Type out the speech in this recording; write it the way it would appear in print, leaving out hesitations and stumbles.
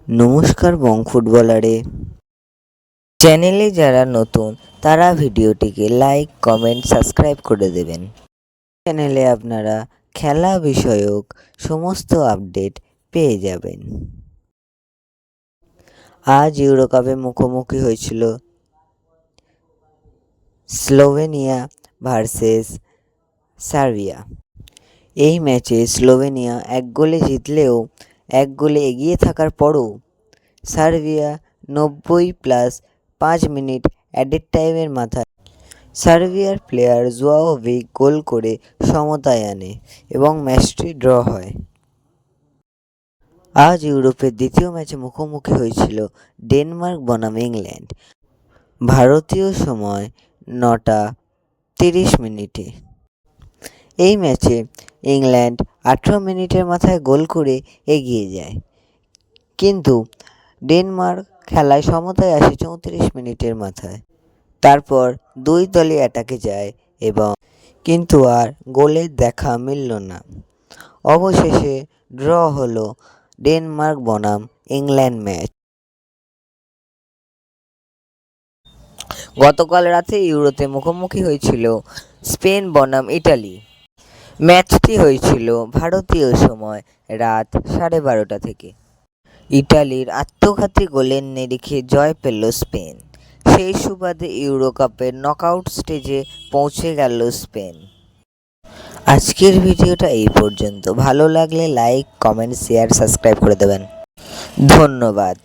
নমস্কার বং ফুটবলারে চ্যানেলে যারা নতুন তারা ভিডিওটিকে লাইক কমেন্ট সাবস্ক্রাইব করে দেবেন। চ্যানেলে আপনারা খেলা বিষয়ক সমস্ত আপডেট পেয়ে যাবেন। আজ ইউরোকাপে মুখোমুখি হয়েছিল স্লোভেনিয়া ভার্সেস সার্বিয়া। এই ম্যাচে স্লোভেনিয়া এক গোলে জিতলেও এক গোলে এগিয়ে থাকার পরও সার্বিয়া 90+5 মিনিট অ্যাডেড টাইমের মাথায় সার্বিয়ার প্লেয়ার জোয়াওভিক গোল করে সমতায় আনে এবং ম্যাচটি ড্র হয়। আজ ইউরোপের দ্বিতীয় ম্যাচে মুখোমুখি হয়েছিল ডেনমার্ক বনাম ইংল্যান্ড। ভারতীয় সময় 9:30 মিনিটে। এই ম্যাচে ইংল্যান্ড 18 মিনিটের মাথায় গোল করে এগিয়ে যায়, কিন্তু ডেনমার্ক খেলায় সমতায় আসে 34 মিনিটের মাথায়। তারপর দুই দলই অ্যাটাকে যায় এবং কিন্তু আর গোলের দেখা মিলল না। অবশেষে ড্র হলো ডেনমার্ক বনাম ইংল্যান্ড ম্যাচ। গতকাল রাতে ইউরোতে মুখোমুখি হয়েছিল স্পেন বনাম ইটালি। ম্যাচটি হয়েছিল ভারতীয় সময় রাত 12:30 থেকে। ইটালির আত্মঘাতী গোলের নিরিখে জয় পেল স্পেন। সেই সুবাদে ইউরোকাপের নকআউট স্টেজে পৌঁছে গেল স্পেন। আজকের ভিডিওটা এই পর্যন্ত। ভালো লাগলে লাইক কমেন্ট শেয়ার সাবস্ক্রাইব করে দেবেন। ধন্যবাদ।